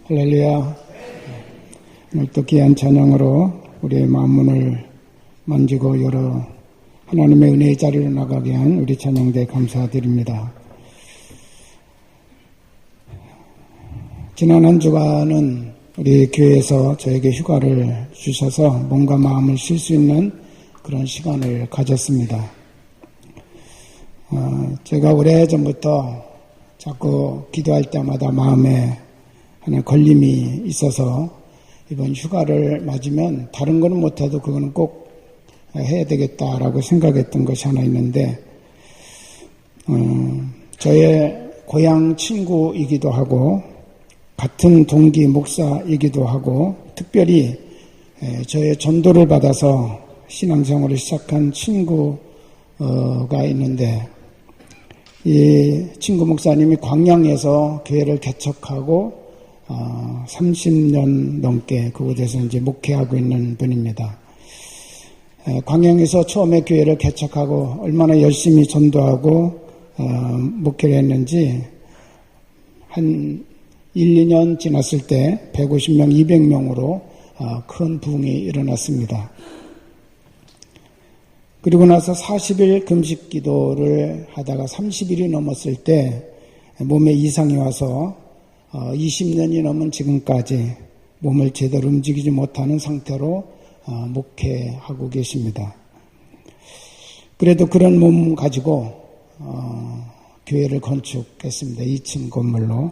할렐루야. 오늘 또 귀한 찬양으로 우리의 마음문을 만지고 열어 하나님의 은혜의 자리로 나가게 한 우리 찬양대 감사드립니다. 지난 한 주간은 우리 교회에서 저에게 휴가를 주셔서 몸과 마음을 쉴 수 있는 그런 시간을 가졌습니다. 제가 오래전부터 자꾸 기도할 때마다 마음에 하나 걸림이 있어서 이번 휴가를 맞으면 다른 거는 못해도 그거는 꼭 해야 되겠다라고 생각했던 것이 하나 있는데, 저의 고향 친구이기도 하고 같은 동기 목사이기도 하고 특별히 저의 전도를 받아서 신앙생활을 시작한 친구가 있는데, 이 친구 목사님이 광양에서 교회를 개척하고 30년 넘게 그곳에서 이제 목회하고 있는 분입니다. 광양에서 처음에 교회를 개척하고 얼마나 열심히 전도하고 목회를 했는지 한 1, 2년 지났을 때 150명, 200명으로 큰 부흥이 일어났습니다. 그리고 나서 40일 금식 기도를 하다가 30일이 넘었을 때 몸에 이상이 와서 20년이 넘은 지금까지 몸을 제대로 움직이지 못하는 상태로 목회하고 계십니다. 그래도 그런 몸 가지고 교회를 건축했습니다. 2층 건물로.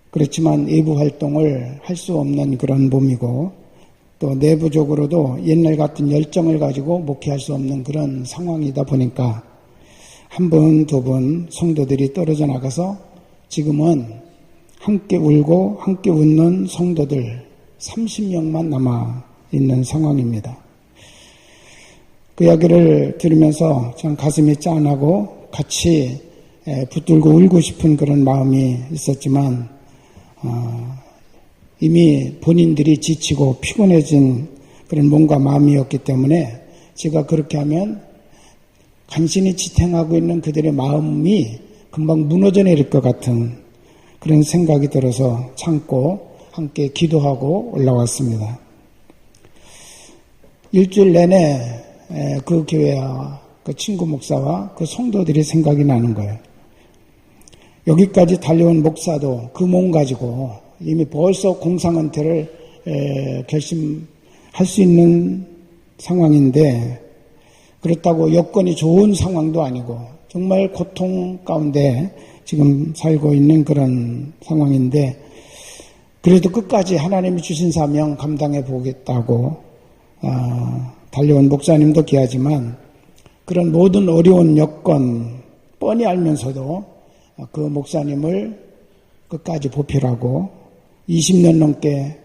그렇지만 외부 활동을 할 수 없는 그런 몸이고 또 내부적으로도 옛날 같은 열정을 가지고 목회할 수 없는 그런 상황이다 보니까 한 분, 두 분 성도들이 떨어져 나가서 지금은 함께 울고 함께 웃는 성도들 30명만 남아 있는 상황입니다. 그 이야기를 들으면서 참 가슴이 짠하고 같이 붙들고 울고 싶은 그런 마음이 있었지만 이미 본인들이 지치고 피곤해진 그런 몸과 마음이었기 때문에 제가 그렇게 하면 간신히 지탱하고 있는 그들의 마음이 금방 무너져 내릴 것 같은 그런 생각이 들어서 참고 함께 기도하고 올라왔습니다. 일주일 내내 그 교회와 그 친구 목사와 그 성도들이 생각이 나는 거예요. 여기까지 달려온 목사도 그 몸 가지고 이미 벌써 공상은퇴를 결심할 수 있는 상황인데, 그렇다고 여건이 좋은 상황도 아니고 정말 고통 가운데 지금 살고 있는 그런 상황인데, 그래도 끝까지 하나님이 주신 사명 감당해 보겠다고 달려온 목사님도 귀하지만 그런 모든 어려운 여건 뻔히 알면서도 그 목사님을 끝까지 보필하고 20년 넘게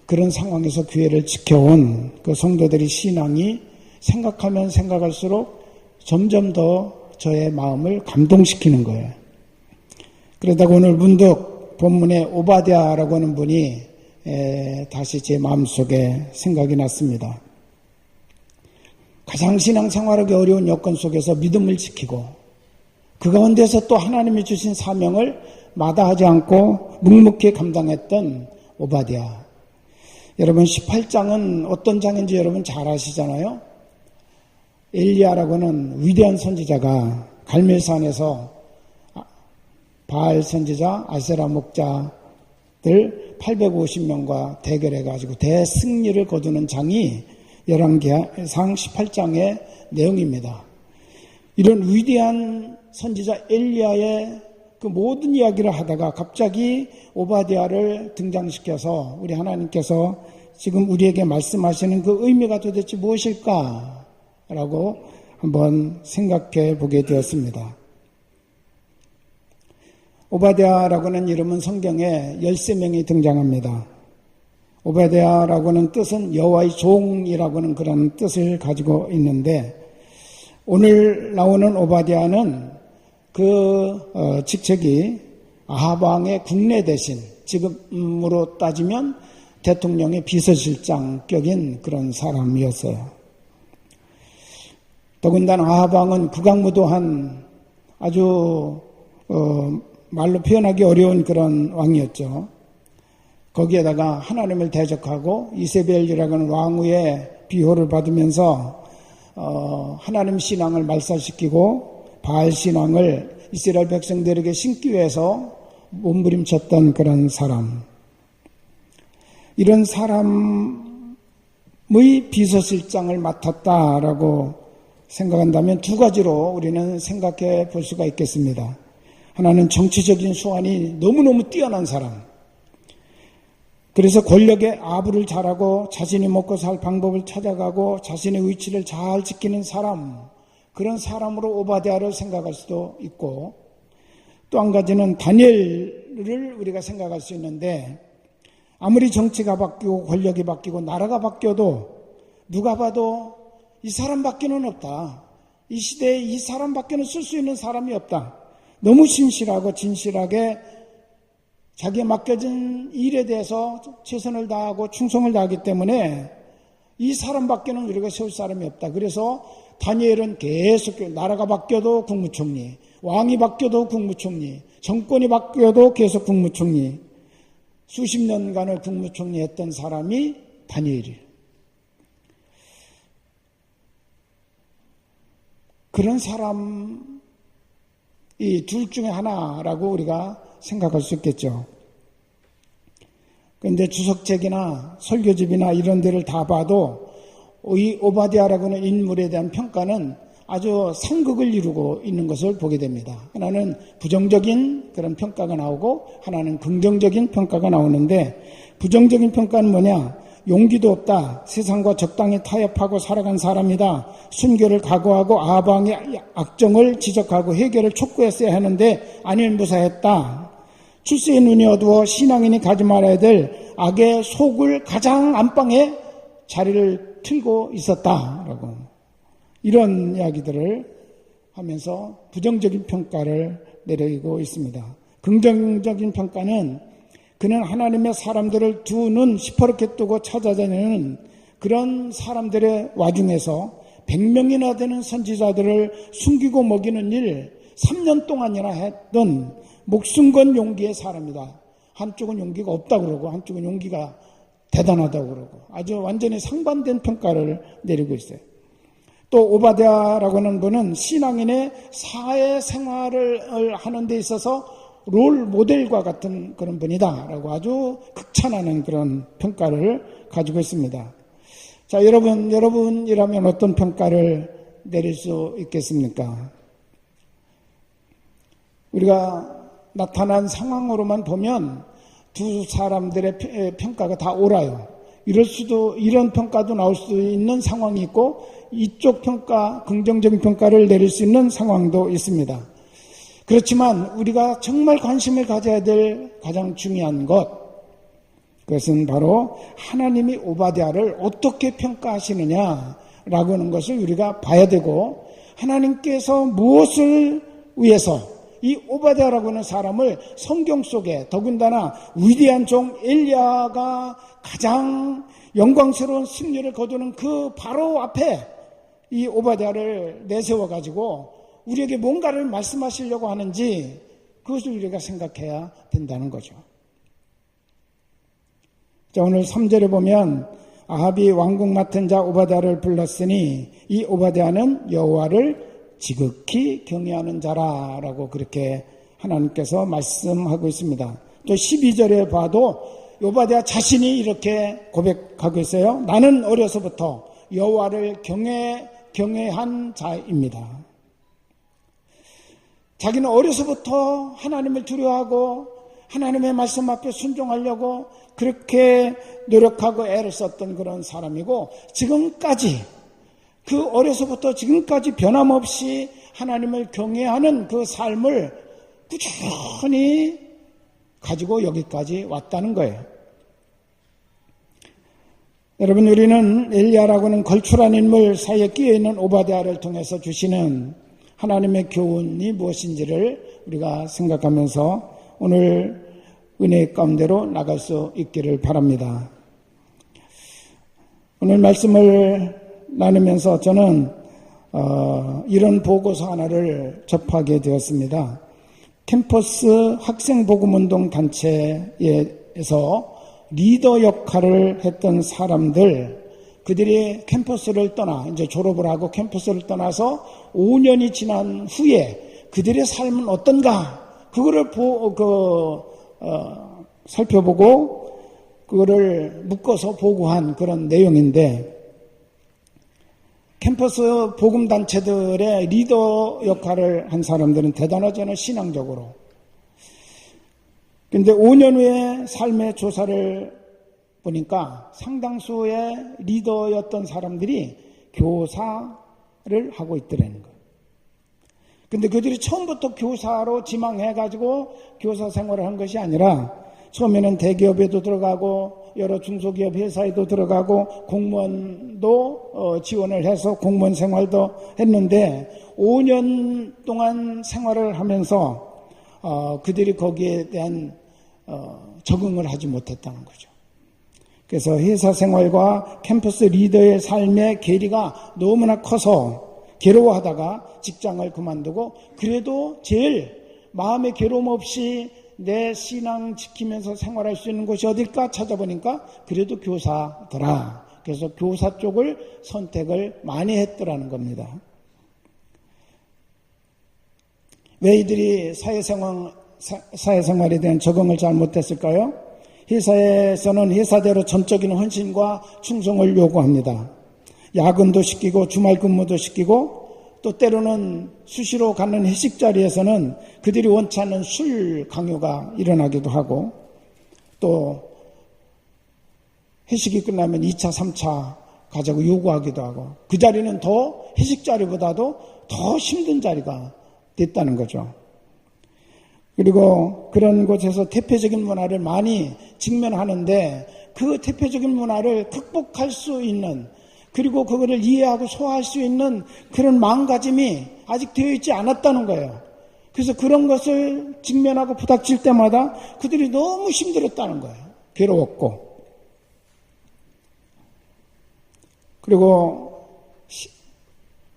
그런 상황에서 교회를 지켜온 그 성도들의 신앙이 생각하면 생각할수록 점점 더 저의 마음을 감동시키는 거예요. 그러다가 오늘 문득 본문에 오바댜라고 하는 분이 다시 제 마음속에 생각이 났습니다. 가장 신앙생활하기 어려운 여건 속에서 믿음을 지키고 그 가운데서 또 하나님이 주신 사명을 마다하지 않고 묵묵히 감당했던 오바댜. 여러분 18장은 어떤 장인지 여러분 잘 아시잖아요. 엘리야라고는 위대한 선지자가 갈멜산에서 바알 선지자, 아세라 목자들 850명과 대결해가지고 대승리를 거두는 장이 열왕기상 18장의 내용입니다. 이런 위대한 선지자 엘리야의 그 모든 이야기를 하다가 갑자기 오바댜를 등장시켜서 우리 하나님께서 지금 우리에게 말씀하시는 그 의미가 도대체 무엇일까? 라고 한번 생각해 보게 되었습니다. 오바댜라고 하는 이름은 성경에 13명이 등장합니다. 오바댜라고 하는 뜻은 여호와의 종이라고 하는 그런 뜻을 가지고 있는데, 오늘 나오는 오바댜는 그 직책이 아합 왕의 국내 대신, 지금으로 따지면 대통령의 비서실장격인 그런 사람이었어요. 더군다나 아합 왕은 극악무도한 아주 말로 표현하기 어려운 그런 왕이었죠. 거기에다가 하나님을 대적하고 이세벨이라고 하는 왕후의 비호를 받으면서 하나님 신앙을 말살시키고 바알 신앙을 이스라엘 백성들에게 심기 위해서 몸부림쳤던 그런 사람. 이런 사람의 비서실장을 맡았다라고 생각한다면 두 가지로 우리는 생각해 볼 수가 있겠습니다. 하나는 정치적인 수완이 너무너무 뛰어난 사람. 그래서 권력의 아부를 잘하고 자신이 먹고 살 방법을 찾아가고 자신의 위치를 잘 지키는 사람, 그런 사람으로 오바댜를 생각할 수도 있고, 또 한 가지는 다니엘을 우리가 생각할 수 있는데, 아무리 정치가 바뀌고 권력이 바뀌고 나라가 바뀌어도 누가 봐도 이 사람밖에는 없다. 이 시대에 이 사람밖에는 쓸 수 있는 사람이 없다. 너무 신실하고 진실하게 자기에 맡겨진 일에 대해서 최선을 다하고 충성을 다하기 때문에 이 사람밖에는 우리가 세울 사람이 없다. 그래서 다니엘은 계속 나라가 바뀌어도 국무총리, 왕이 바뀌어도 국무총리, 정권이 바뀌어도 계속 국무총리, 수십 년간을 국무총리 했던 사람이 다니엘이에요. 그런 사람이 둘 중에 하나라고 우리가 생각할 수 있겠죠. 그런데 주석책이나 설교집이나 이런 데를 다 봐도 이 오바댜라고 하는 인물에 대한 평가는 아주 상극을 이루고 있는 것을 보게 됩니다. 하나는 부정적인 그런 평가가 나오고 하나는 긍정적인 평가가 나오는데, 부정적인 평가는 뭐냐? 용기도 없다. 세상과 적당히 타협하고 살아간 사람이다. 순교를 각오하고 아방의 악정을 지적하고 해결을 촉구했어야 하는데 안일무사했다. 출세의 눈이 어두워 신앙인이 가지 말아야 될 악의 속을 가장 안방에 자리를 틀고 있었다라고, 이런 이야기들을 하면서 부정적인 평가를 내리고 있습니다. 긍정적인 평가는 그는 하나님의 사람들을 두 눈 시퍼렇게 뜨고 찾아다니는 그런 사람들의 와중에서 100명이나 되는 선지자들을 숨기고 먹이는 일 3년 동안이나 했던 목숨 건 용기의 사람이다. 한쪽은 용기가 없다고 그러고 한쪽은 용기가 대단하다고 그러고 아주 완전히 상반된 평가를 내리고 있어요. 또 오바댜라고 하는 분은 신앙인의 사회생활을 하는 데 있어서 롤 모델과 같은 그런 분이다라고 아주 극찬하는 그런 평가를 가지고 있습니다. 자, 여러분이라면 어떤 평가를 내릴 수 있겠습니까? 우리가 나타난 상황으로만 보면 두 사람들의 평가가 다 옳아요. 이런 평가도 나올 수 있는 상황이 있고, 이쪽 평가, 긍정적인 평가를 내릴 수 있는 상황도 있습니다. 그렇지만 우리가 정말 관심을 가져야 될 가장 중요한 것, 그것은 바로 하나님이 오바댜를 어떻게 평가하시느냐라고 하는 것을 우리가 봐야 되고, 하나님께서 무엇을 위해서 이 오바댜라고 하는 사람을 성경 속에, 더군다나 위대한 종 엘리야가 가장 영광스러운 승리를 거두는 그 바로 앞에 이 오바댜를 내세워가지고 우리에게 뭔가를 말씀하시려고 하는지, 그것을 우리가 생각해야 된다는 거죠. 자, 오늘 3절에 보면 아합이 왕궁 맡은 자 오바댜를 불렀으니 이 오바댜는 여호와를 지극히 경외하는 자라라고 그렇게 하나님께서 말씀하고 있습니다. 또 12절에 봐도 오바댜 자신이 이렇게 고백하고 있어요. 나는 어려서부터 여호와를 경외한 자입니다. 자기는 어려서부터 하나님을 두려워하고 하나님의 말씀 앞에 순종하려고 그렇게 노력하고 애를 썼던 그런 사람이고, 지금까지 그 어려서부터 지금까지 변함없이 하나님을 경외하는 그 삶을 꾸준히 가지고 여기까지 왔다는 거예요. 여러분, 우리는 엘리야라고 하는 걸출한 인물 사이에 끼어있는 오바댜를 통해서 주시는 하나님의 교훈이 무엇인지를 우리가 생각하면서 오늘 은혜의 가운데로 나갈 수 있기를 바랍니다. 오늘 말씀을 나누면서 저는 이런 보고서 하나를 접하게 되었습니다. 캠퍼스 학생복음운동 단체에서 리더 역할을 했던 사람들, 그들이 캠퍼스를 떠나, 이제 졸업을 하고 캠퍼스를 떠나서 5년이 지난 후에 그들의 삶은 어떤가? 그거를 살펴보고 그거를 묶어서 보고한 그런 내용인데, 캠퍼스 복음단체들의 리더 역할을 한 사람들은 대단하잖아요, 신앙적으로. 근데 5년 후에 삶의 조사를 보니까 상당수의 리더였던 사람들이 교사를 하고 있더라는 거예요. 근데 그들이 처음부터 교사로 지망해가지고 교사 생활을 한 것이 아니라 처음에는 대기업에도 들어가고 여러 중소기업 회사에도 들어가고 공무원도 지원을 해서 공무원 생활도 했는데 5년 동안 생활을 하면서 그들이 거기에 대한 적응을 하지 못했다는 거죠. 그래서 회사 생활과 캠퍼스 리더의 삶의 괴리가 너무나 커서 괴로워하다가 직장을 그만두고 그래도 제일 마음의 괴로움 없이 내 신앙 지키면서 생활할 수 있는 곳이 어딜까 찾아보니까 그래도 교사더라. 그래서 교사 쪽을 선택을 많이 했더라는 겁니다. 왜 이들이 사회생활에 대한 적응을 잘 못했을까요? 회사에서는 회사대로 전적인 헌신과 충성을 요구합니다. 야근도 시키고 주말 근무도 시키고 또 때로는 수시로 갖는 회식 자리에서는 그들이 원치 않는 술 강요가 일어나기도 하고 또 회식이 끝나면 2차, 3차 가자고 요구하기도 하고 그 자리는 더 회식 자리보다도 더 힘든 자리가 됐다는 거죠. 그리고 그런 곳에서 대표적인 문화를 많이 직면하는데 그 대표적인 문화를 극복할 수 있는 그리고 그거를 이해하고 소화할 수 있는 그런 마음가짐이 아직 되어 있지 않았다는 거예요. 그래서 그런 것을 직면하고 부닥칠 때마다 그들이 너무 힘들었다는 거예요. 괴로웠고. 그리고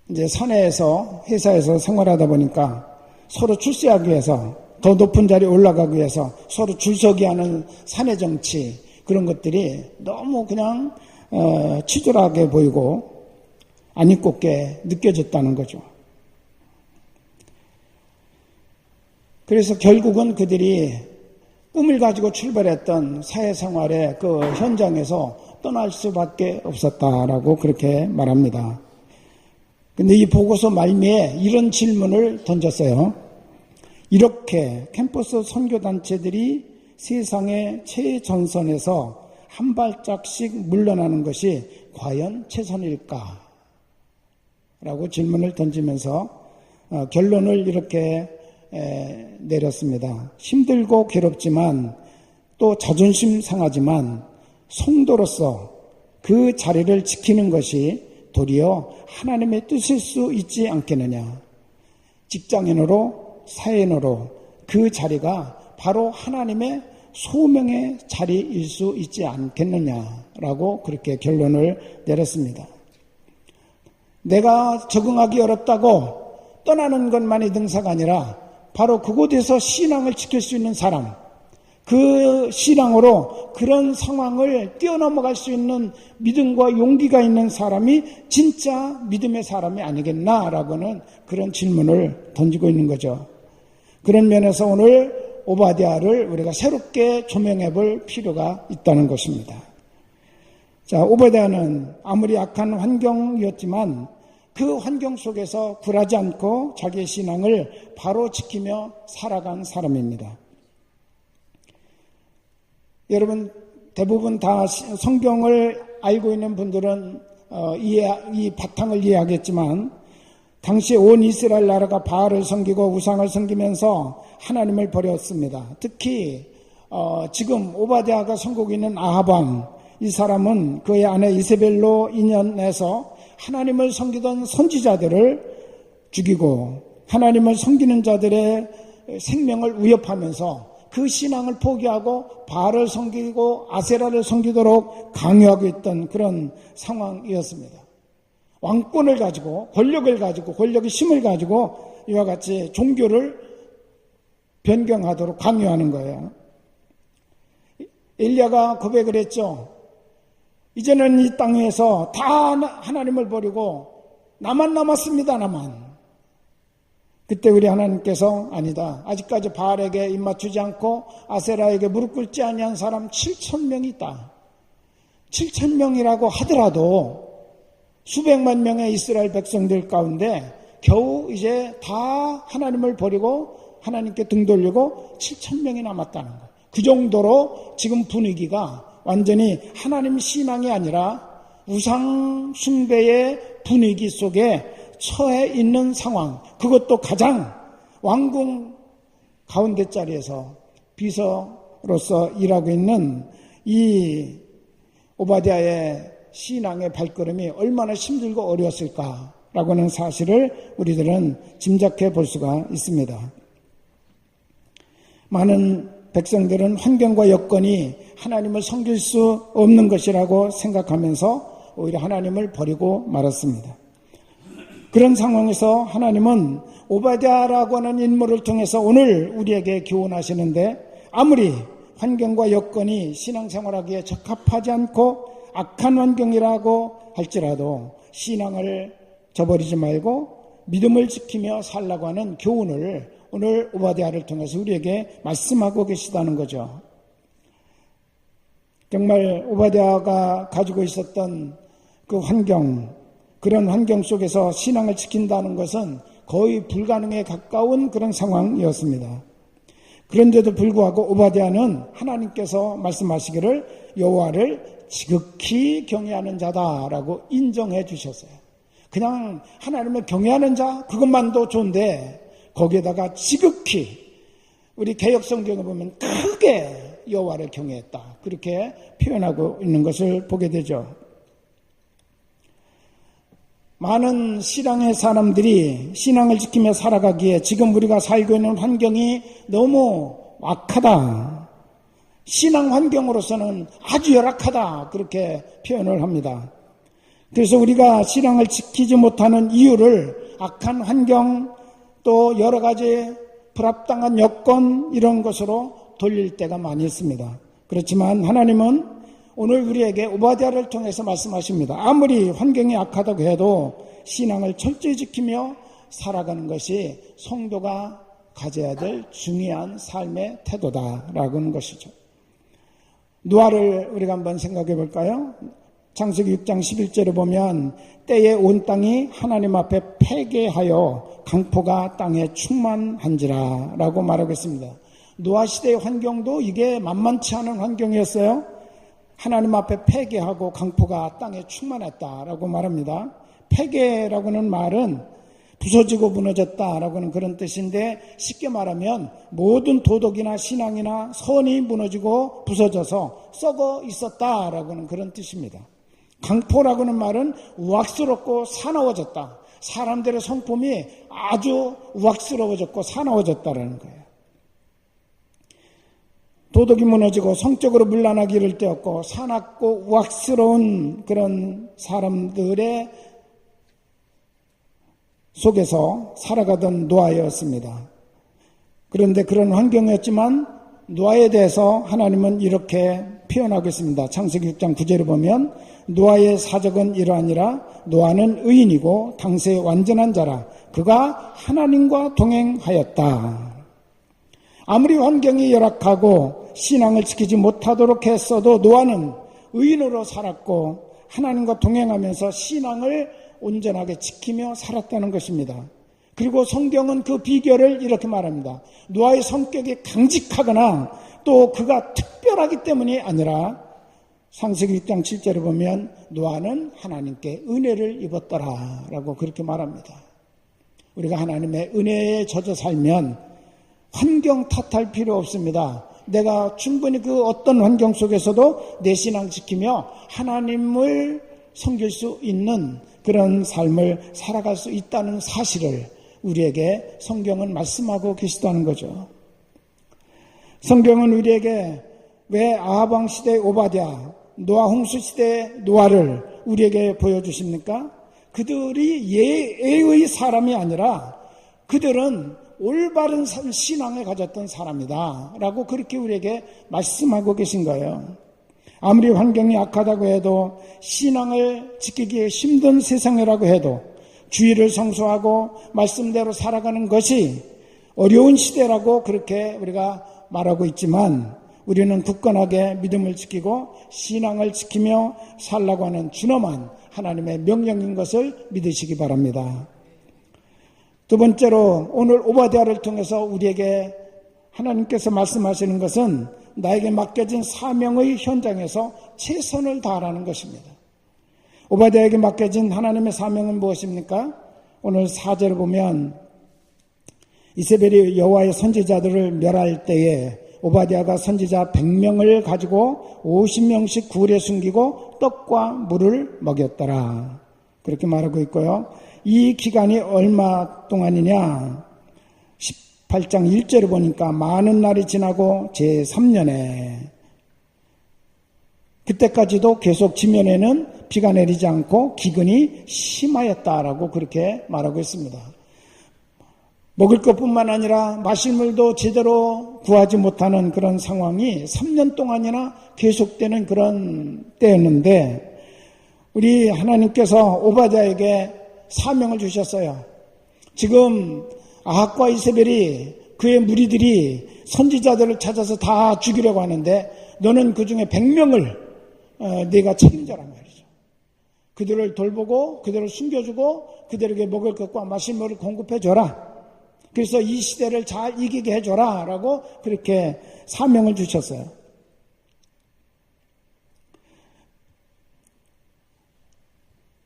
이제 사내에서 회사에서 생활하다 보니까 서로 출세하기 위해서 더 높은 자리에 올라가기 위해서 서로 줄서기 하는 사내 정치 그런 것들이 너무 그냥 치졸하게 보이고 안 입곱게 느껴졌다는 거죠. 그래서 결국은 그들이 꿈을 가지고 출발했던 사회생활의 그 현장에서 떠날 수밖에 없었다라고 그렇게 말합니다. 근데 이 보고서 말미에 이런 질문을 던졌어요. 이렇게 캠퍼스 선교단체들이 세상의 최전선에서 한 발짝씩 물러나는 것이 과연 최선일까? 라고 질문을 던지면서 결론을 이렇게 내렸습니다. 힘들고 괴롭지만 또 자존심 상하지만 성도로서 그 자리를 지키는 것이 도리어 하나님의 뜻일 수 있지 않겠느냐. 직장인으로 사회인으로 그 자리가 바로 하나님의 소명의 자리일 수 있지 않겠느냐라고 그렇게 결론을 내렸습니다. 내가 적응하기 어렵다고 떠나는 것만이 능사가 아니라 바로 그곳에서 신앙을 지킬 수 있는 사람, 그 신앙으로 그런 상황을 뛰어넘어갈 수 있는 믿음과 용기가 있는 사람이 진짜 믿음의 사람이 아니겠나라고는 그런 질문을 던지고 있는 거죠. 그런 면에서 오늘 오바댜를 우리가 새롭게 조명해 볼 필요가 있다는 것입니다. 자, 오바댜는 아무리 악한 환경이었지만 그 환경 속에서 굴하지 않고 자기의 신앙을 바로 지키며 살아간 사람입니다. 여러분 대부분 다 성경을 알고 있는 분들은 이 바탕을 이해하겠지만 당시 온 이스라엘 나라가 바알을 섬기고 우상을 섬기면서 하나님을 버렸습니다. 특히 지금 오바댜가 섬기고 있는 아합 왕, 이 사람은 그의 아내 이세벨로 인연해서 하나님을 섬기던 선지자들을 죽이고 하나님을 섬기는 자들의 생명을 위협하면서 그 신앙을 포기하고 바알을 섬기고 아세라를 섬기도록 강요하고 있던 그런 상황이었습니다. 왕권을 가지고 권력을 가지고 권력의 힘을 가지고 이와 같이 종교를 변경하도록 강요하는 거예요. 엘리야가 고백을 했죠. 이제는 이 땅에서 다 하나님을 버리고 나만 남았습니다. 나만. 그때 우리 하나님께서 아니다. 아직까지 바알에게 입맞추지 않고 아세라에게 무릎 꿇지 아니한 사람 7,000명이 있다. 7,000명이라고 하더라도 수백만 명의 이스라엘 백성들 가운데 겨우 이제 다 하나님을 버리고 하나님께 등 돌리고 7,000명이 남았다는 거예요. 그 정도로 지금 분위기가 완전히 하나님 신앙이 아니라 우상 숭배의 분위기 속에 처해 있는 상황, 그것도 가장 왕궁 가운데 자리에서 비서로서 일하고 있는 이 오바댜의 신앙의 발걸음이 얼마나 힘들고 어려웠을까라고 하는 사실을 우리들은 짐작해 볼 수가 있습니다. 많은 백성들은 환경과 여건이 하나님을 섬길 수 없는 것이라고 생각하면서 오히려 하나님을 버리고 말았습니다. 그런 상황에서 하나님은 오바댜라고 하는 인물을 통해서 오늘 우리에게 교훈하시는데, 아무리 환경과 여건이 신앙생활하기에 적합하지 않고 악한 환경이라고 할지라도 신앙을 저버리지 말고 믿음을 지키며 살라고 하는 교훈을 오늘 오바댜를 통해서 우리에게 말씀하고 계시다는 거죠. 정말 오바댜가 가지고 있었던 그 환경, 그런 환경 속에서 신앙을 지킨다는 것은 거의 불가능에 가까운 그런 상황이었습니다. 그런데도 불구하고 오바댜는 하나님께서 말씀하시기를 여호와를 지극히 경외하는 자다라고 인정해 주셨어요. 그냥 하나님을 경외하는 자 그것만도 좋은데 거기에다가 지극히, 우리 개역성경에 보면 크게 여호와를 경외했다, 그렇게 표현하고 있는 것을 보게 되죠. 많은 신앙의 사람들이 신앙을 지키며 살아가기에 지금 우리가 살고 있는 환경이 너무 악하다, 신앙 환경으로서는 아주 열악하다, 그렇게 표현을 합니다. 그래서 우리가 신앙을 지키지 못하는 이유를 악한 환경, 또 여러 가지 불합당한 여건, 이런 것으로 돌릴 때가 많이 있습니다. 그렇지만 하나님은 오늘 우리에게 오바댜를 통해서 말씀하십니다. 아무리 환경이 악하다고 해도 신앙을 철저히 지키며 살아가는 것이 성도가 가져야 될 중요한 삶의 태도다라고 하는 것이죠. 노아를 우리가 한번 생각해 볼까요? 창세기 6장 11절에 보면 때에 온 땅이 하나님 앞에 패괴하여 강포가 땅에 충만한지라 라고 말하고 있습니다. 노아 시대의 환경도 이게 만만치 않은 환경이었어요. 하나님 앞에 패괴하고 강포가 땅에 충만했다라고 말합니다. 패괴라고는 말은 부서지고 무너졌다라고 하는 그런 뜻인데, 쉽게 말하면 모든 도덕이나 신앙이나 선이 무너지고 부서져서 썩어 있었다라고 하는 그런 뜻입니다. 강포라고 하는 말은 우악스럽고 사나워졌다, 사람들의 성품이 아주 우악스러워졌고 사나워졌다라는 거예요. 도덕이 무너지고 성적으로 문란하기 이를 때였고 사납고 우악스러운 그런 사람들의 속에서 살아가던 노아였습니다. 그런데 그런 환경이었지만 노아에 대해서 하나님은 이렇게 표현하고 있습니다. 창세기 6장 9절을 보면 노아의 사적은 이러하니라. 노아는 의인이고 당세의 완전한 자라. 그가 하나님과 동행하였다. 아무리 환경이 열악하고 신앙을 지키지 못하도록 했어도 노아는 의인으로 살았고 하나님과 동행하면서 신앙을 온전하게 지키며 살았다는 것입니다. 그리고 성경은 그 비결을 이렇게 말합니다. 노아의 성격이 강직하거나 또 그가 특별하기 때문이 아니라 창세기 6장 7절에 보면 노아는 하나님께 은혜를 입었더라 라고 그렇게 말합니다. 우리가 하나님의 은혜에 젖어 살면 환경 탓할 필요 없습니다. 내가 충분히 그 어떤 환경 속에서도 내 신앙 지키며 하나님을 섬길 수 있는 그런 삶을 살아갈 수 있다는 사실을 우리에게 성경은 말씀하고 계시다는 거죠. 성경은 우리에게 왜 아합 왕 시대의 오바댜, 노아 홍수 시대의 노아를 우리에게 보여주십니까? 그들이 예의 사람이 아니라 그들은 올바른 신앙을 가졌던 사람이다 라고 그렇게 우리에게 말씀하고 계신 거예요. 아무리 환경이 악하다고 해도 신앙을 지키기 힘든 세상이라고 해도 주의를 성수하고 말씀대로 살아가는 것이 어려운 시대라고 그렇게 우리가 말하고 있지만 우리는 굳건하게 믿음을 지키고 신앙을 지키며 살라고 하는 준엄한 하나님의 명령인 것을 믿으시기 바랍니다. 두 번째로 오늘 오바댜를 통해서 우리에게 하나님께서 말씀하시는 것은 나에게 맡겨진 사명의 현장에서 최선을 다하라는 것입니다. 오바댜에게 맡겨진 하나님의 사명은 무엇입니까? 오늘 4절을 보면 이세벨이 여호와의 선지자들을 멸할 때에 오바댜가 선지자 100명을 가지고 50명씩 굴에 숨기고 떡과 물을 먹였더라. 그렇게 말하고 있고요. 이 기간이 얼마 동안이냐? 18장 1절을 보니까 많은 날이 지나고 제3년에 그때까지도 계속 지면에는 비가 내리지 않고 기근이 심하였다라고 그렇게 말하고 있습니다. 먹을 것뿐만 아니라 마실 물도 제대로 구하지 못하는 그런 상황이 3년 동안이나 계속되는 그런 때였는데 우리 하나님께서 오바댜에게 사명을 주셨어요. 지금 아합과 이세벨이 그의 무리들이 선지자들을 찾아서 다 죽이려고 하는데 너는 그 중에 100명을 네가 책임져라 말이죠. 그들을 돌보고 그들을 숨겨주고 그들에게 먹을 것과 마실 물을 공급해줘라. 그래서 이 시대를 잘 이기게 해줘라 라고 그렇게 사명을 주셨어요.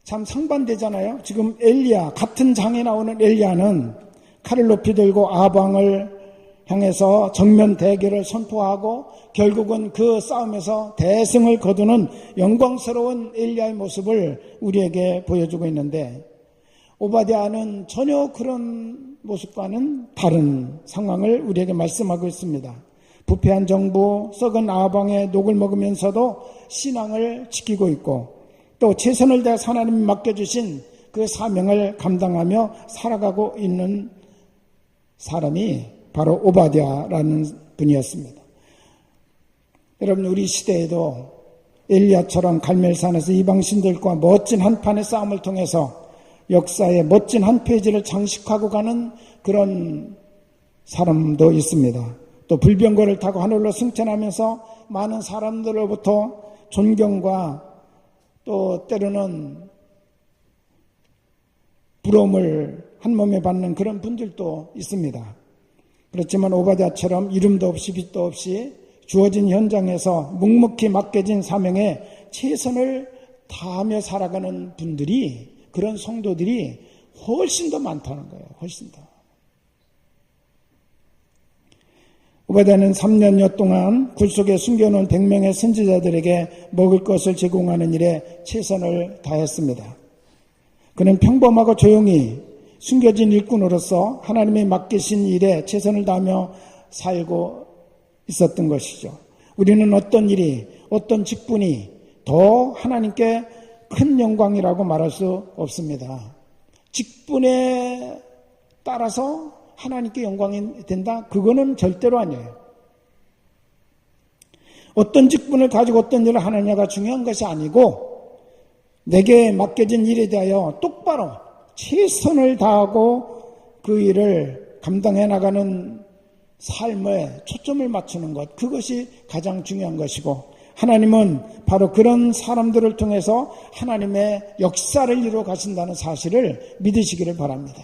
참 상반되잖아요. 지금 엘리야, 같은 장에 나오는 엘리야는 칼을 높이 들고 아방을 향해서 정면 대결을 선포하고 결국은 그 싸움에서 대승을 거두는 영광스러운 엘리야의 모습을 우리에게 보여주고 있는데 오바댜는 전혀 그런 모습과는 다른 상황을 우리에게 말씀하고 있습니다. 부패한 정부, 썩은 아방의 녹을 먹으면서도 신앙을 지키고 있고 또 최선을 다해 하나님이 맡겨주신 그 사명을 감당하며 살아가고 있는 사람이 바로 오바댜라는 분이었습니다. 여러분 우리 시대에도 엘리야처럼 갈멜산에서 이방신들과 멋진 한판의 싸움을 통해서 역사의 멋진 한 페이지를 장식하고 가는 그런 사람도 있습니다. 또 불병거를 타고 하늘로 승천하면서 많은 사람들로부터 존경과 또 때로는 부러움을 한몸에 받는 그런 분들도 있습니다. 그렇지만 오바댜처럼 이름도 없이 빛도 없이 주어진 현장에서 묵묵히 맡겨진 사명에 최선을 다하며 살아가는 분들이 그런 성도들이 훨씬 더 많다는 거예요. 훨씬 더. 오바댜는 3년여 동안 굴 속에 숨겨놓은 100명의 선지자들에게 먹을 것을 제공하는 일에 최선을 다했습니다. 그는 평범하고 조용히 숨겨진 일꾼으로서 하나님의 맡기신 일에 최선을 다하며 살고 있었던 것이죠. 우리는 어떤 일이, 어떤 직분이 더 하나님께 큰 영광이라고 말할 수 없습니다. 직분에 따라서 하나님께 영광이 된다? 그거는 절대로 아니에요. 어떤 직분을 가지고 어떤 일을 하느냐가 중요한 것이 아니고 내게 맡겨진 일에 대하여 똑바로 최선을 다하고 그 일을 감당해 나가는 삶에 초점을 맞추는 것, 그것이 가장 중요한 것이고 하나님은 바로 그런 사람들을 통해서 하나님의 역사를 이루어 가신다는 사실을 믿으시기를 바랍니다.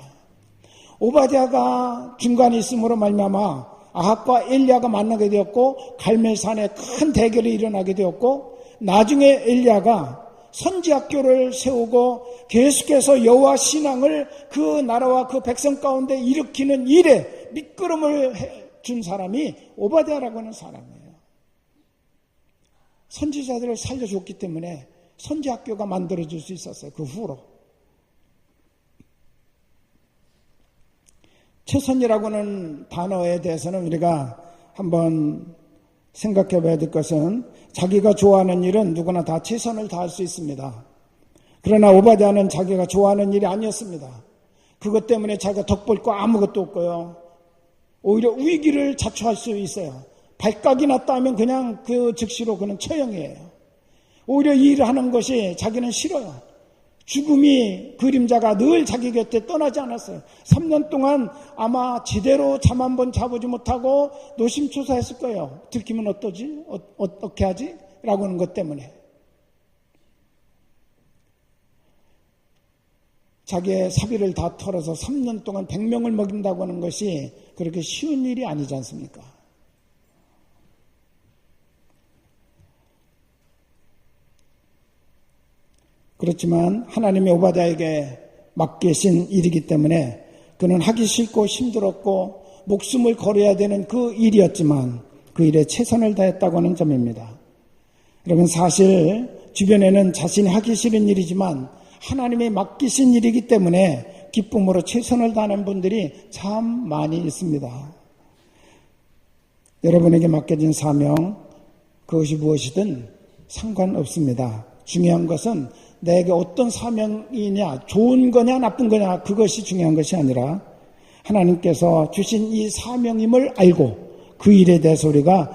오바댜가 중간에 있음으로 말미암아 아합과 엘리야가 만나게 되었고 갈멜산에 큰 대결이 일어나게 되었고 나중에 엘리야가 선지학교를 세우고 계속해서 여호와 신앙을 그 나라와 그 백성 가운데 일으키는 일에 밑거름을 준 사람이 오바댜라고 하는 사람이에요. 선지자들을 살려줬기 때문에 선지학교가 만들어질 수 있었어요. 그 후로. 최선이라고 하는 단어에 대해서는 우리가 한번 생각해 봐야 될 것은 자기가 좋아하는 일은 누구나 다 최선을 다할 수 있습니다. 그러나 오바댜는 자기가 좋아하는 일이 아니었습니다. 그것 때문에 자기가 덕볼 거 아무것도 없고요. 오히려 위기를 자초할 수 있어요. 발각이 났다 하면 그냥 그 즉시로 그는 처형이에요. 오히려 이 일을 하는 것이 자기는 싫어요. 죽음이 그림자가 늘 자기 곁에 떠나지 않았어요. 3년 동안 아마 제대로 잠 한 번 자보지 못하고 노심초사했을 거예요. 들키면 어떠지? 어떻게 하지? 라고 하는 것 때문에. 자기의 사비를 다 털어서 3년 동안 100명을 먹인다고 하는 것이 그렇게 쉬운 일이 아니지 않습니까? 그렇지만 하나님의 오바댜에게 맡기신 일이기 때문에 그는 하기 싫고 힘들었고 목숨을 걸어야 되는 그 일이었지만 그 일에 최선을 다했다고 하는 점입니다. 여러분, 사실 주변에는 자신이 하기 싫은 일이지만 하나님의 맡기신 일이기 때문에 기쁨으로 최선을 다하는 분들이 참 많이 있습니다. 여러분에게 맡겨진 사명, 그것이 무엇이든 상관없습니다. 중요한 것은 내게 어떤 사명이냐, 좋은 거냐 나쁜 거냐, 그것이 중요한 것이 아니라 하나님께서 주신 이 사명임을 알고 그 일에 대해서 우리가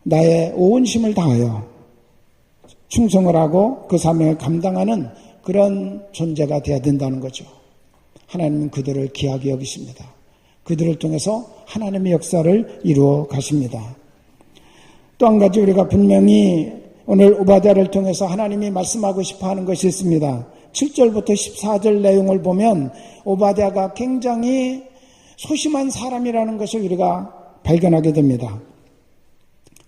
나의 온 힘을 다하여 충성을 하고 그 사명을 감당하는 그런 존재가 되어야 된다는 거죠. 하나님은 그들을 귀하게 여기십니다. 그들을 통해서 하나님의 역사를 이루어 가십니다. 또 한 가지 우리가 분명히 오늘 오바댜를 통해서 하나님이 말씀하고 싶어 하는 것이 있습니다. 7절부터 14절 내용을 보면 오바댜가 굉장히 소심한 사람이라는 것을 우리가 발견하게 됩니다.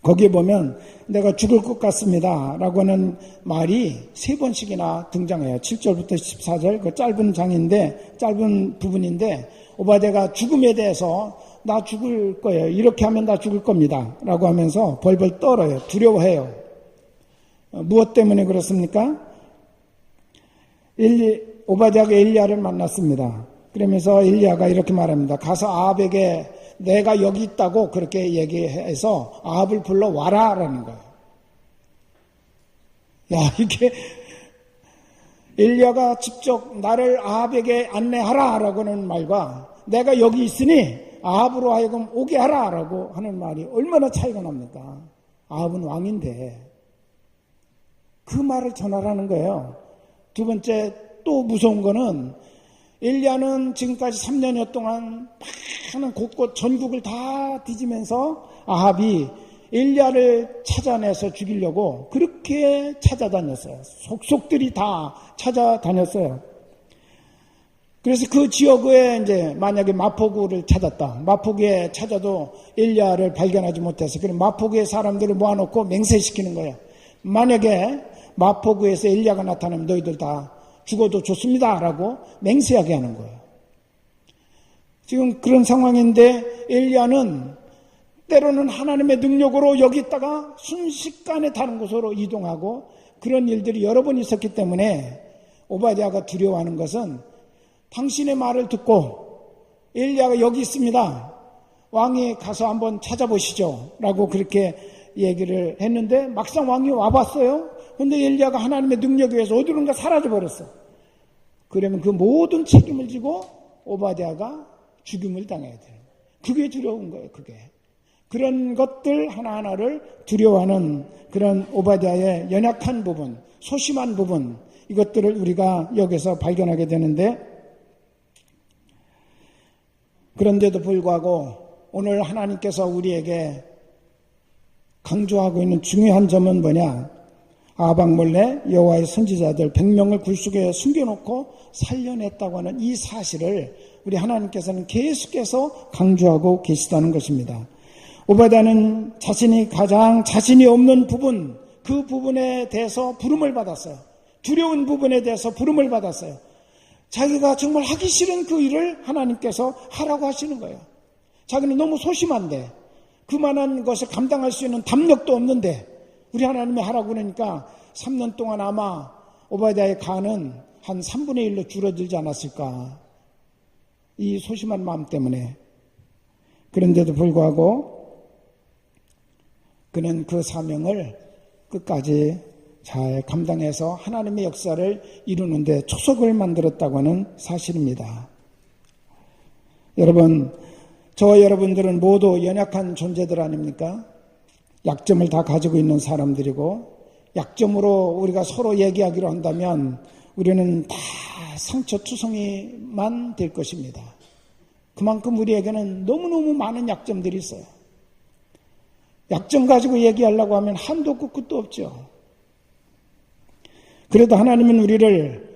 거기에 보면 내가 죽을 것 같습니다 라고 하는 말이 3번씩이나 등장해요. 7절부터 14절 그 짧은 장인데, 짧은 부분인데 오바댜가 죽음에 대해서 나 죽을 거예요, 이렇게 하면 나 죽을 겁니다 라고 하면서 벌벌 떨어요. 두려워해요. 무엇 때문에 그렇습니까? 오바댜가 엘리야를 만났습니다. 그러면서 엘리야가 이렇게 말합니다. 가서 아합에게 내가 여기 있다고 그렇게 얘기해서 아합을 불러 와라라는 거예요. 야, 이게 엘리야가 직접 나를 아합에게 안내하라라고 하는 말과 내가 여기 있으니 아합으로 하여금 오게 하라라고 하는 말이 얼마나 차이가 납니까? 아합은 왕인데 그 말을 전하라는 거예요. 두 번째, 또 무서운 거는 엘리야는 지금까지 3년여 동안 많은 곳곳 전국을 다 뒤지면서 아합이 엘리야를 찾아내서 죽이려고 그렇게 찾아다녔어요. 속속들이 다 찾아다녔어요. 그래서 그 지역에 이제 만약에 마포구를 찾았다. 마포구에 찾아도 엘리야를 발견하지 못해서 그럼 마포구의 사람들을 모아놓고 맹세시키는 거예요. 만약에 마포구에서 엘리야가 나타나면 너희들 다 죽어도 좋습니다 라고 맹세하게 하는 거예요. 지금 그런 상황인데 엘리야는 때로는 하나님의 능력으로 여기 있다가 순식간에 다른 곳으로 이동하고 그런 일들이 여러 번 있었기 때문에 오바댜가 두려워하는 것은 당신의 말을 듣고 엘리야가 여기 있습니다, 왕이 가서 한번 찾아보시죠 라고 그렇게 얘기를 했는데 막상 왕이 와봤어요. 그런데 엘리야가 하나님의 능력에 의해서 어디론가 사라져버렸어. 그러면 그 모든 책임을 지고 오바댜가 죽임을 당해야 돼요. 그게 두려운 거예요. 그게. 그런 것들 하나하나를 두려워하는 그런 오바댜의 연약한 부분, 소심한 부분, 이것들을 우리가 여기서 발견하게 되는데, 그런데도 불구하고 오늘 하나님께서 우리에게 강조하고 있는 중요한 점은 뭐냐? 아합 몰래 여호와의 선지자들 100명을 굴속에 숨겨놓고 살려냈다고 하는 이 사실을 우리 하나님께서는 계속해서 강조하고 계시다는 것입니다. 오바댜는 자신이 가장 자신이 없는 부분, 그 부분에 대해서 부름을 받았어요. 두려운 부분에 대해서 부름을 받았어요. 자기가 정말 하기 싫은 그 일을 하나님께서 하라고 하시는 거예요. 자기는 너무 소심한데 그만한 것을 감당할 수 있는 담력도 없는데 우리 하나님이 하라고 그러니까 3년 동안 아마 오바댜의 간은 한 3분의 1로 줄어들지 않았을까, 이 소심한 마음 때문에. 그런데도 불구하고 그는 그 사명을 끝까지 잘 감당해서 하나님의 역사를 이루는데 초석을 만들었다고 하는 사실입니다. 여러분, 저와 여러분들은 모두 연약한 존재들 아닙니까? 약점을 다 가지고 있는 사람들이고, 약점으로 우리가 서로 얘기하기로 한다면 우리는 다 상처투성이만 될 것입니다. 그만큼 우리에게는 너무너무 많은 약점들이 있어요. 약점 가지고 얘기하려고 하면 한도 없고 끝도 없죠. 그래도 하나님은 우리를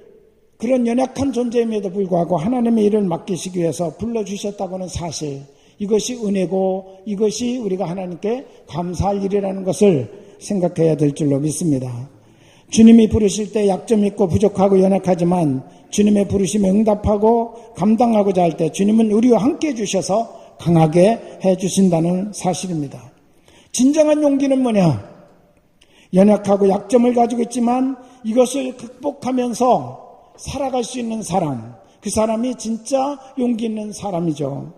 그런 연약한 존재임에도 불구하고 하나님의 일을 맡기시기 위해서 불러주셨다고는 사실, 이것이 은혜고 이것이 우리가 하나님께 감사할 일이라는 것을 생각해야 될 줄로 믿습니다. 주님이 부르실 때 약점 있고 부족하고 연약하지만 주님의 부르심에 응답하고 감당하고자 할 때 주님은 우리와 함께 해주셔서 강하게 해주신다는 사실입니다. 진정한 용기는 뭐냐? 연약하고 약점을 가지고 있지만 이것을 극복하면서 살아갈 수 있는 사람, 그 사람이 진짜 용기 있는 사람이죠.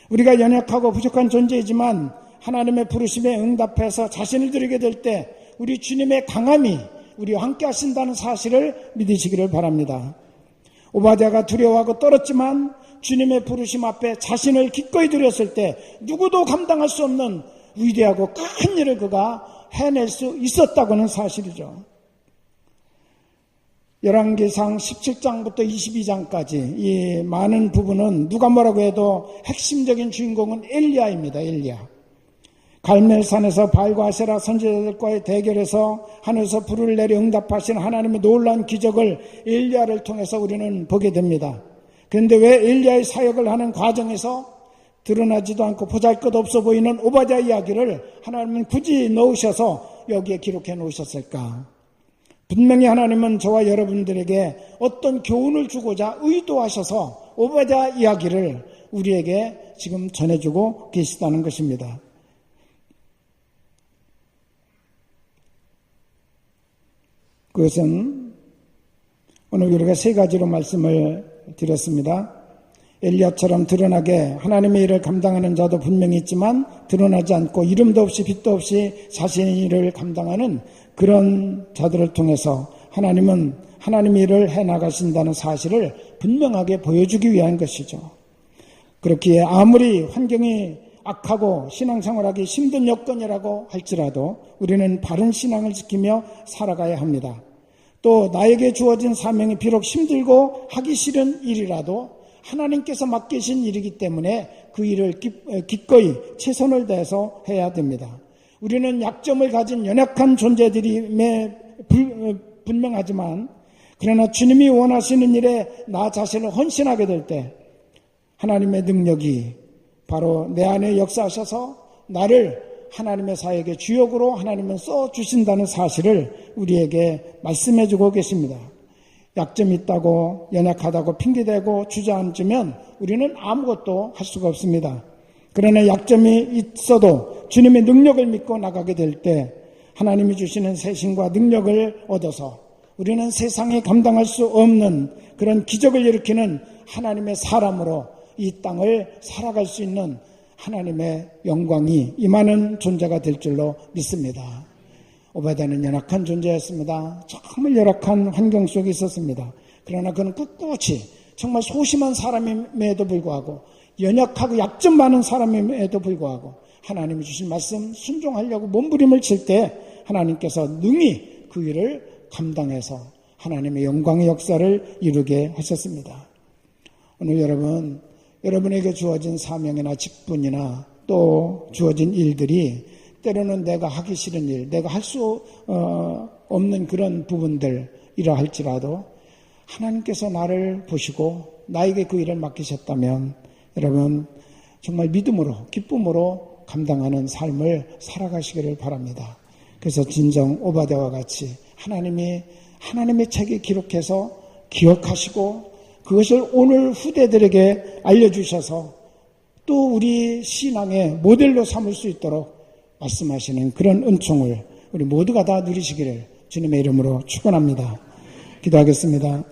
우리가 연약하고 부족한 존재이지만 하나님의 부르심에 응답해서 자신을 드리게 될 때 우리 주님의 강함이 우리와 함께 하신다는 사실을 믿으시기를 바랍니다. 오바댜가 두려워하고 떨었지만 주님의 부르심 앞에 자신을 기꺼이 드렸을 때 누구도 감당할 수 없는 위대하고 큰 일을 그가 해낼 수 있었다고는 사실이죠. 열왕기상 17장부터 22장까지 이 많은 부분은 누가 뭐라고 해도 핵심적인 주인공은 엘리야입니다. 엘리야. 갈멜산에서 바알과 아세라 선지자들과의 대결에서 하늘에서 불을 내려 응답하신 하나님의 놀라운 기적을 엘리야를 통해서 우리는 보게 됩니다. 그런데 왜 엘리야의 사역을 하는 과정에서 드러나지도 않고 보잘것없어 보이는 오바댜 이야기를 하나님은 굳이 넣으셔서 여기에 기록해 놓으셨을까? 분명히 하나님은 저와 여러분들에게 어떤 교훈을 주고자 의도하셔서 오바댜 이야기를 우리에게 지금 전해주고 계시다는 것입니다. 그것은 오늘 우리가 세 가지로 말씀을 드렸습니다. 엘리야처럼 드러나게 하나님의 일을 감당하는 자도 분명히 있지만 드러나지 않고 이름도 없이 빛도 없이 자신의 일을 감당하는 그런 자들을 통해서 하나님은 하나님의 일을 해나가신다는 사실을 분명하게 보여주기 위한 것이죠. 그렇기에 아무리 환경이 악하고 신앙생활하기 힘든 여건이라고 할지라도 우리는 바른 신앙을 지키며 살아가야 합니다. 또 나에게 주어진 사명이 비록 힘들고 하기 싫은 일이라도 하나님께서 맡기신 일이기 때문에 그 일을 기꺼이 최선을 다해서 해야 됩니다. 우리는 약점을 가진 연약한 존재들임에 분명하지만 그러나 주님이 원하시는 일에 나 자신을 헌신하게 될 때 하나님의 능력이 바로 내 안에 역사하셔서 나를 하나님의 사역의 주역으로 하나님은 써주신다는 사실을 우리에게 말씀해주고 계십니다. 약점이 있다고 연약하다고 핑계대고 주저앉으면 우리는 아무것도 할 수가 없습니다. 그러나 약점이 있어도 주님의 능력을 믿고 나가게 될 때 하나님이 주시는 새신과 능력을 얻어서 우리는 세상에 감당할 수 없는 그런 기적을 일으키는 하나님의 사람으로 이 땅을 살아갈 수 있는 하나님의 영광이 임하는 존재가 될 줄로 믿습니다. 오바댜는 연약한 존재였습니다. 정말 열악한 환경 속에 있었습니다. 그러나 그는 꿋꿋이 정말 소심한 사람임에도 불구하고 연약하고 약점 많은 사람임에도 불구하고 하나님이 주신 말씀 순종하려고 몸부림을 칠 때 하나님께서 능히 그 일을 감당해서 하나님의 영광의 역사를 이루게 하셨습니다. 오늘 여러분에게 주어진 사명이나 직분이나 또 주어진 일들이 때로는 내가 하기 싫은 일, 내가 할 수 없는 그런 부분들이라 할지라도 하나님께서 나를 보시고 나에게 그 일을 맡기셨다면 여러분 정말 믿음으로 기쁨으로 감당하는 삶을 살아가시기를 바랍니다. 그래서 진정 오바댜와 같이 하나님의 책에 기록해서 기억하시고 그것을 오늘 후대들에게 알려주셔서 또 우리 신앙의 모델로 삼을 수 있도록 말씀하시는 그런 은총을 우리 모두가 다 누리시기를 주님의 이름으로 축원합니다. 기도하겠습니다.